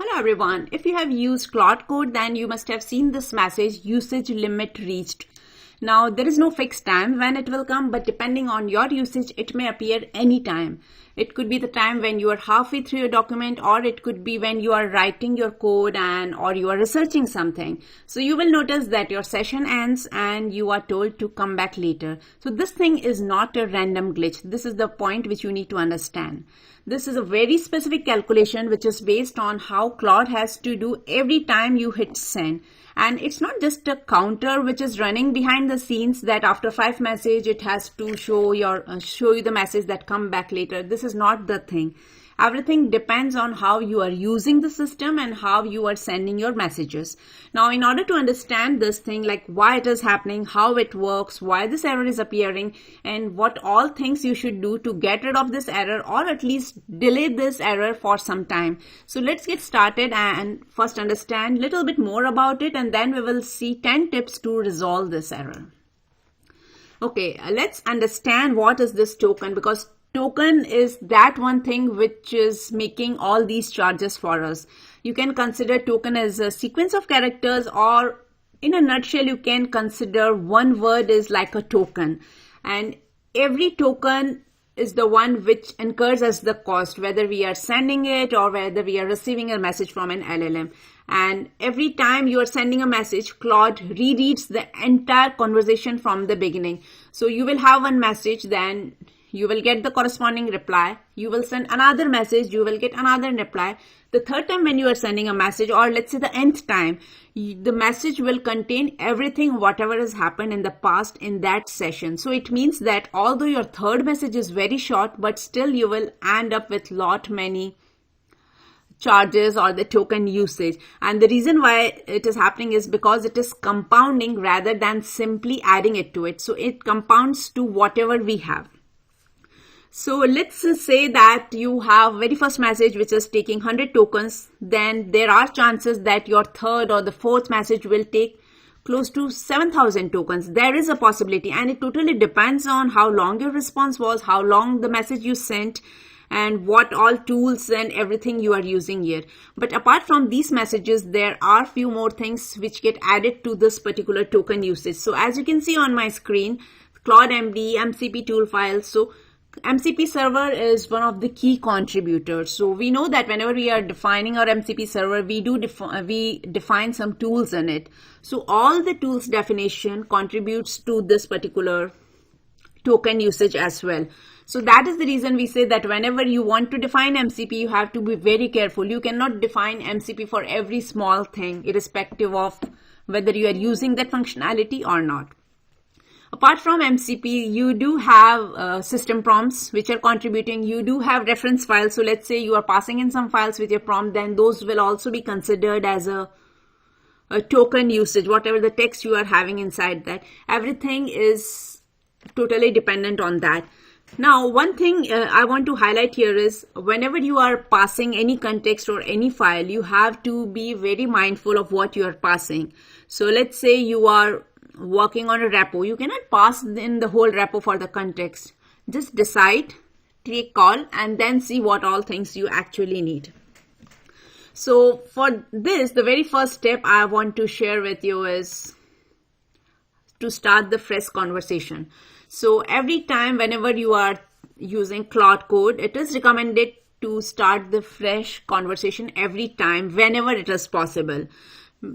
Hello everyone. If you have used Claude Code, then you must have seen this message, usage limit reached. Now there is no fixed time when it will come, but depending on your usage, it may appear anytime. It could be the time when you are halfway through your document, or it could be when you are writing your code or you are researching something. So you will notice that your session ends and you are told to come back later. So this thing is not a random glitch. This is the point which you need to understand. This is a very specific calculation which is based on how Claude has to do every time you hit send. And it's not just a counter which is running behind the scenes that after 5 messages it has to show you the message that come back later. This is not the thing. Everything depends on how you are using the system and how you are sending your messages. Now, in order to understand this thing, like why it is happening, how it works, why this error is appearing, and what all things you should do to get rid of this error or at least delay this error for some time. So let's get started and first understand a little bit more about it, and then we will see 10 tips to resolve this error. Okay, let's understand what is this token, because token is that one thing which is making all these charges for us. You can consider token as a sequence of characters, or in a nutshell, you can consider one word is like a token. And every token is the one which incurs as the cost, whether we are sending it or whether we are receiving a message from an LLM. And every time you are sending a message, Claude rereads the entire conversation from the beginning. So you will have one message, then you will get the corresponding reply. You will send another message, you will get another reply. The third time when you are sending a message, or let's say the nth time, the message will contain everything, whatever has happened in the past in that session. So it means that although your third message is very short, but still you will end up with lot many charges or the token usage. And the reason why it is happening is because it is compounding rather than simply adding it to it. So it compounds to whatever we have. So let's say that you have very first message which is taking 100 tokens, then there are chances that your third or the fourth message will take close to 7,000 tokens. There is a possibility, and it totally depends on how long your response was, how long the message you sent, and what all tools and everything you are using here. But apart from these messages, there are few more things which get added to this particular token usage. So as you can see on my screen, CLAUDE.md, MCP tool files. So MCP server is one of the key contributors. So we know that whenever we are defining our MCP server, we define some tools in it. So all the tools definition contributes to this particular token usage as well. So that is the reason we say that whenever you want to define MCP, you have to be very careful. You cannot define MCP for every small thing, irrespective of whether you are using that functionality or not. Apart from MCP, you do have system prompts which are contributing. You do have reference files. So let's say you are passing in some files with your prompt, then those will also be considered as a token usage, whatever the text you are having inside that. Everything is totally dependent on that. Now, one thing I want to highlight here is whenever you are passing any context or any file, you have to be very mindful of what you are passing. So let's say you are working on a repo. You cannot pass in the whole repo for the context. Just decide, take call, and then see what all things you actually need. So for this, the very first step I want to share with you is to start the fresh conversation. So every time whenever you are using Claude Code, it is recommended to start the fresh conversation every time whenever it is possible.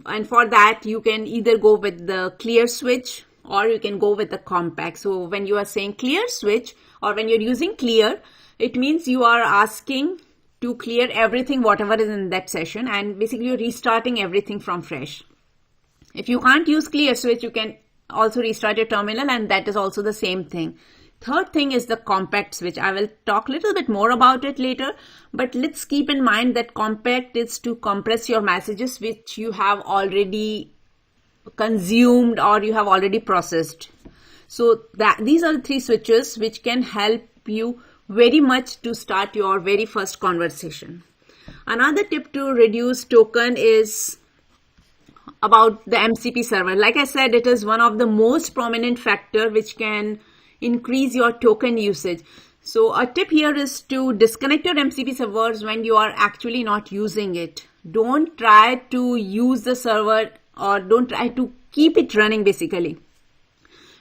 And for that, you can either go with the clear switch or you can go with the compact. So when you are saying clear switch or when you're using clear, it means you are asking to clear everything, whatever is in that session, and basically you're restarting everything from fresh. If you can't use clear switch, you can also restart your terminal, and that is also the same thing. Third thing is the compact switch. I will talk a little bit more about it later, but let's keep in mind that compact is to compress your messages which you have already consumed or you have already processed. So these are the three switches which can help you very much to start your very first conversation. Another tip to reduce token is about the MCP server. Like I said, it is one of the most prominent factor which can increase your token usage. So a tip here is to disconnect your MCP servers when you are actually not using it. Don't try to use the server, or don't try to keep it running basically.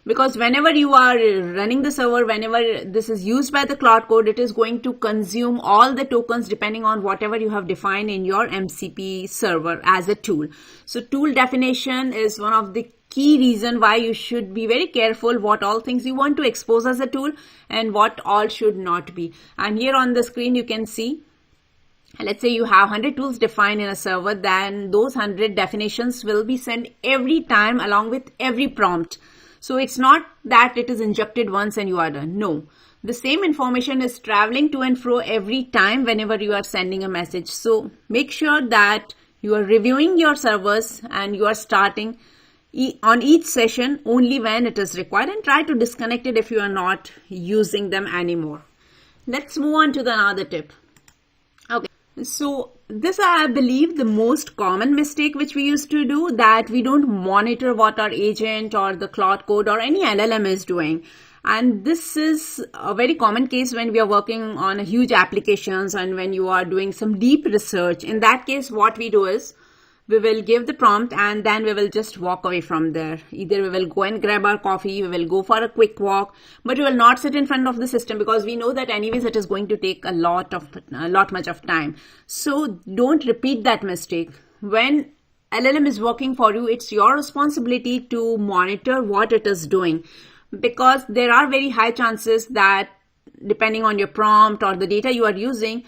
Because whenever you are running the server, whenever this is used by the Claude Code, it is going to consume all the tokens depending on whatever you have defined in your MCP server as a tool. So tool definition is one of the key reason why you should be very careful what all things you want to expose as a tool and what all should not be. And here on the screen you can see, let's say you have 100 tools defined in a server, then those 100 definitions will be sent every time along with every prompt. So it's not that it is injected once and you are done. No, the same information is traveling to and fro every time whenever you are sending a message. So make sure that you are reviewing your servers and you are starting on each session only when it is required, and try to disconnect it if you are not using them anymore. Let's move on to the another tip. Okay, so this I believe the most common mistake which we used to do, that we don't monitor what our agent or the Claude Code or any LLM is doing. And this is a very common case when we are working on huge applications and when you are doing some deep research. In that case, what we do is we will give the prompt and then we will just walk away from there. Either we will go and grab our coffee, we will go for a quick walk, but we will not sit in front of the system because we know that anyways it is going to take a lot much of time. So don't repeat that mistake. When LLM is working for you, it's your responsibility to monitor what it is doing, because there are very high chances that depending on your prompt or the data you are using,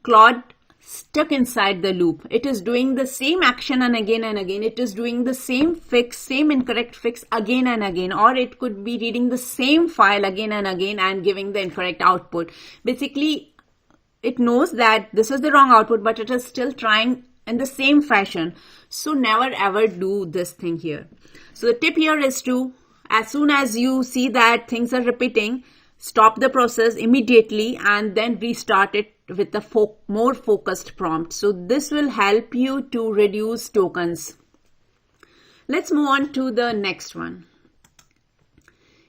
Claude stuck inside the loop. It is doing the same action and again. It is doing the same fix, same incorrect fix again and again, or it could be reading the same file again and again and giving the incorrect output. Basically, it knows that this is the wrong output, but it is still trying in the same fashion. So never ever do this thing here. So the tip here is to, as soon as you see that things are repeating, stop the process immediately and then restart it with a more focused prompt. So this will help you to reduce tokens. Let's move on to the next one.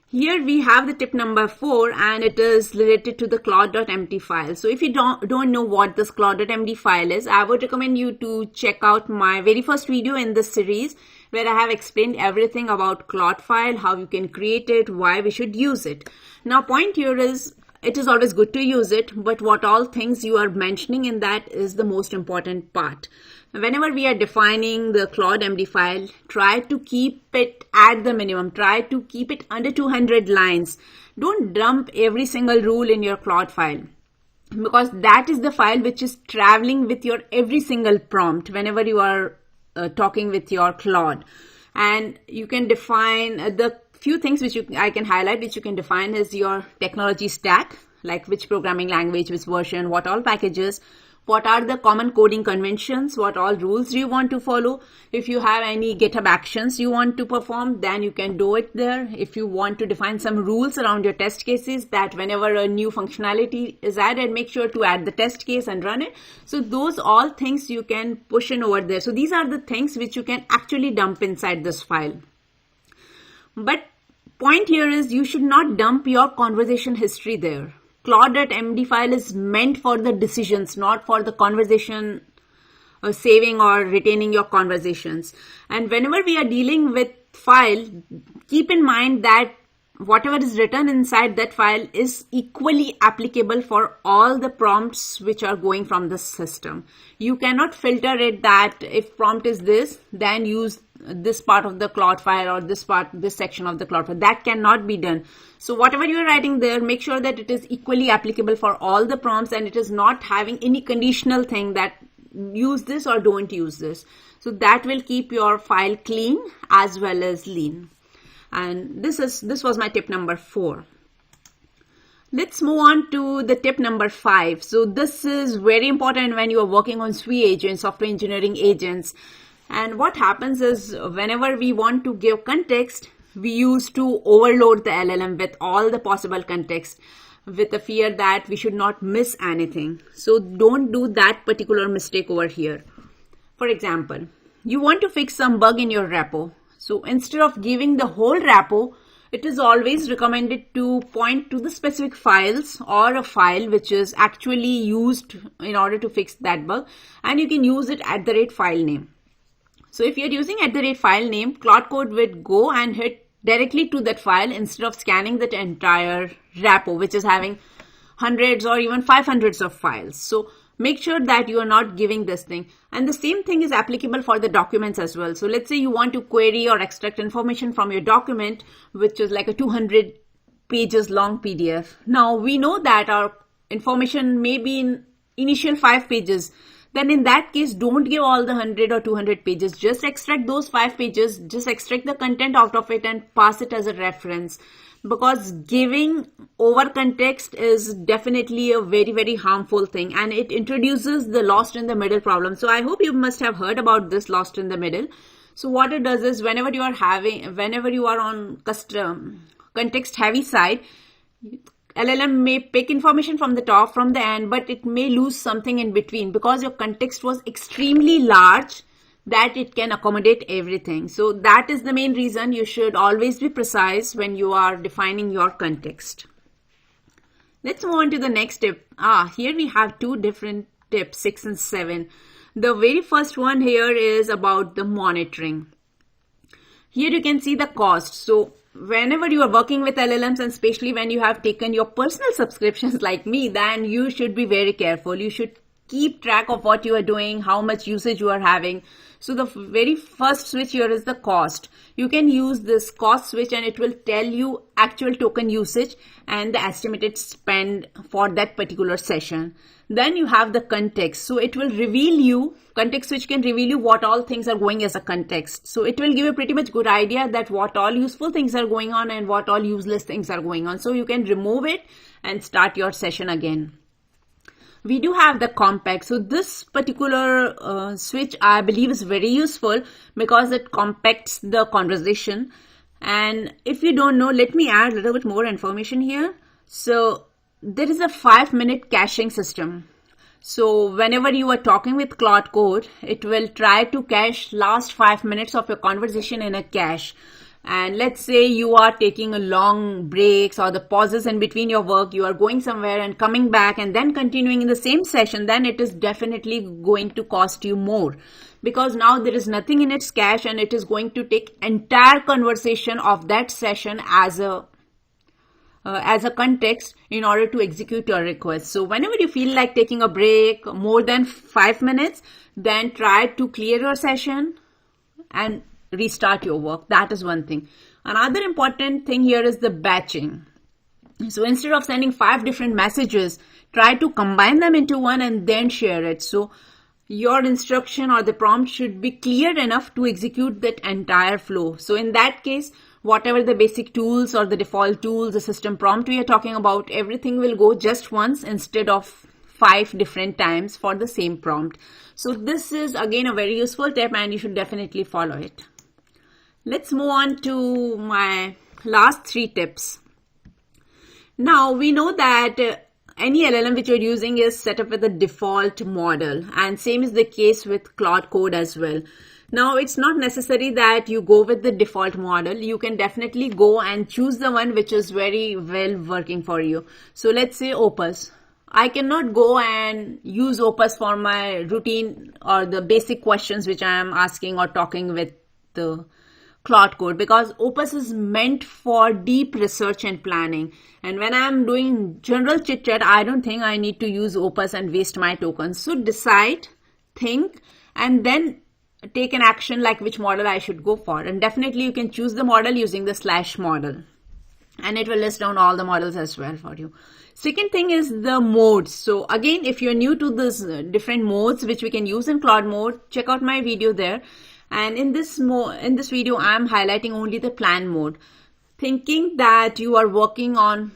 Here we have the tip number 4, and it is related to the Claude.md file. So if you don't know what this Claude.md file is, I would recommend you to check out my very first video in this series where I have explained everything about Claude file, how you can create it, why we should use it. Now point here is, it is always good to use it, but what all things you are mentioning in that is the most important part. Whenever we are defining the Claude.md file, try to keep it at the minimum. Try to keep it under 200 lines. Don't dump every single rule in your Claude file, because that is the file which is traveling with your every single prompt whenever you are talking with your Claude. And you can define the few things which I can highlight, which you can define is your technology stack, like which programming language, which version, what all packages, what are the common coding conventions, what all rules do you want to follow. If you have any GitHub actions you want to perform, then you can do it there. If you want to define some rules around your test cases, that whenever a new functionality is added, make sure to add the test case and run it. So those all things you can push in over there. So these are the things which you can actually dump inside this file. But point here is, you should not dump your conversation history there. Claude.md file is meant for the decisions, not for the conversation saving or retaining your conversations. And whenever we are dealing with file, keep in mind that whatever is written inside that file is equally applicable for all the prompts which are going from the system. You cannot filter it that if prompt is this, then use this part of the Claude file or this section of the Claude file. That cannot be done. So whatever you are writing there, make sure that it is equally applicable for all the prompts and it is not having any conditional thing that use this or don't use this. So that will keep your file clean as well as lean. And this was my tip number 4. Let's move on to the tip number 5. So this is very important when you are working on SWE agents, software engineering agents. And what happens is, whenever we want to give context, we used to overload the LLM with all the possible context, with the fear that we should not miss anything. So don't do that particular mistake over here. For example, you want to fix some bug in your repo. So instead of giving the whole repo, it is always recommended to point to the specific files or a file which is actually used in order to fix that bug, and you can use it @ file name. So if you're using @ file name, Claude Code would go and hit directly to that file instead of scanning that entire repo, which is having hundreds or even 500s of files. So make sure that you are not giving this thing. And the same thing is applicable for the documents as well. So let's say you want to query or extract information from your document, which is like a 200 pages long PDF. Now we know that our information may be in initial 5 pages. Then in that case, don't give all the 100 or 200 pages. Just extract those 5 pages, just extract the content out of it and pass it as a reference. Because giving over context is definitely a very, very harmful thing, and it introduces the lost in the middle problem. So I hope you must have heard about this lost in the middle. So what it does is whenever you are on custom context heavy side, LLM may pick information from the top, from the end, but it may lose something in between because your context was extremely large that it can accommodate everything. So that is the main reason you should always be precise when you are defining your context. Let's move on to the next tip. Here we have 2 different tips, 6 and 7. The very first one here is about the monitoring. Here you can see the cost. So whenever you are working with LLMs, and especially when you have taken your personal subscriptions like me, then you should be very careful. You should keep track of what you are doing, how much usage you are having. So the very first switch here is the cost. You can use this cost switch and it will tell you actual token usage and the estimated spend for that particular session. Then you have the context. So it will reveal you, context switch can reveal you what all things are going as a context. So it will give you pretty much good idea that what all useful things are going on and what all useless things are going on. So you can remove it and start your session again. We do have the compact. So this particular switch I believe is very useful because it compacts the conversation. And if you don't know, let me add a little bit more information here. So there is a 5-minute caching system. So whenever you are talking with Claude Code, it will try to cache last 5 minutes of your conversation in a cache. And let's say you are taking a long breaks or the pauses in between your work, you are going somewhere and coming back and then continuing in the same session, then it is definitely going to cost you more because now there is nothing in its cache and it is going to take entire conversation of that session as a context in order to execute your request. So whenever you feel like taking a break more than 5 minutes, then try to clear your session and restart your work. That is one thing. Another important thing here is the batching. So instead of sending 5 different messages, try to combine them into one and then share it. So your instruction or the prompt should be clear enough to execute that entire flow. So in that case, whatever the basic tools or the default tools, the system prompt we are talking about, everything will go just once instead of 5 different times for the same prompt. So this is again a very useful tip and you should definitely follow it. Let's move on to my last 3 tips. Now we know that any LLM which you're using is set up with a default model, and same is the case with Claude Code as well. Now it's not necessary that you go with the default model. You can definitely go and choose the one which is very well working for you. So let's say Opus. I cannot go and use Opus for my routine or the basic questions which I am asking or talking with the Claude Code, because Opus is meant for deep research and planning. And when I'm doing general chit chat, I don't think I need to use Opus and waste my tokens. So decide, think, and then take an action like which model I should go for. And definitely you can choose the model using the / model. And it will list down all the models as well for you. Second thing is the modes. So again, if you're new to this different modes which we can use in Claude mode, check out my video there. And in this video, I'm highlighting only the plan mode. Thinking that you are working on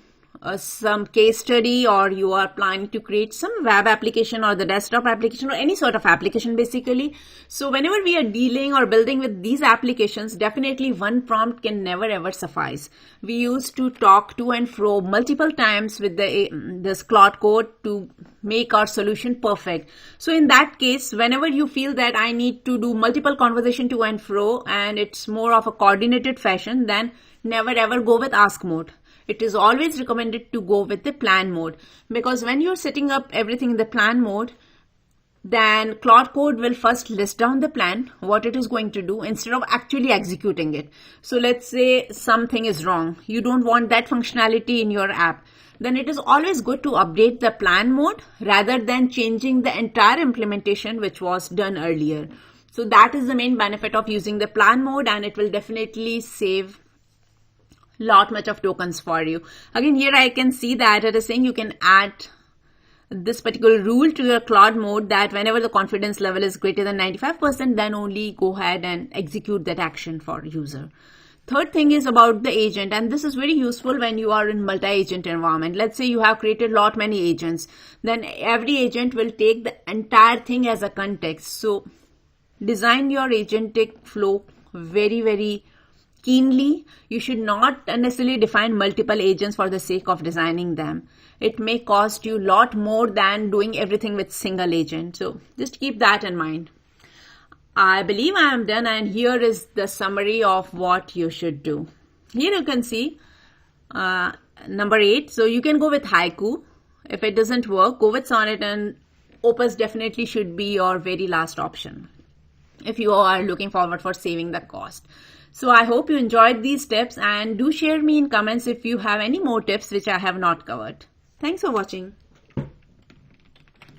some case study or you are planning to create some web application or the desktop application or any sort of application basically. So whenever we are dealing or building with these applications, definitely one prompt can never ever suffice. We used to talk to and fro multiple times with this Claude Code to make our solution perfect. So in that case, whenever you feel that I need to do multiple conversation to and fro and it's more of a coordinated fashion, then never ever go with ask mode. It is always recommended to go with the plan mode, because when you're setting up everything in the plan mode, then Claude Code will first list down the plan, what it is going to do, instead of actually executing it. So let's say something is wrong. You don't want that functionality in your app. Then it is always good to update the plan mode rather than changing the entire implementation which was done earlier. So that is the main benefit of using the plan mode, and it will definitely save lot much of tokens for you. Again, here I can see that it is saying you can add this particular rule to your Claude mode, that whenever the confidence level is greater than 95%, then only go ahead and execute that action for user. Third thing is about the agent, and this is very useful when you are in multi-agent environment. Let's say you have created many agents, then every agent will take the entire thing as a context. So design your agentic flow very keenly. You should not unnecessarily define multiple agents for the sake of designing them. It may cost you a lot more than doing everything with single agent. So just keep that in mind. I believe I am done, and here is the summary of what you should do. Here you can see number 8. So you can go with Haiku. If it doesn't work, go with Sonnet, and Opus definitely should be your very last option if you are looking forward for saving the cost. So I hope you enjoyed these tips, and do share me in comments if you have any more tips which I have not covered. Thanks for watching.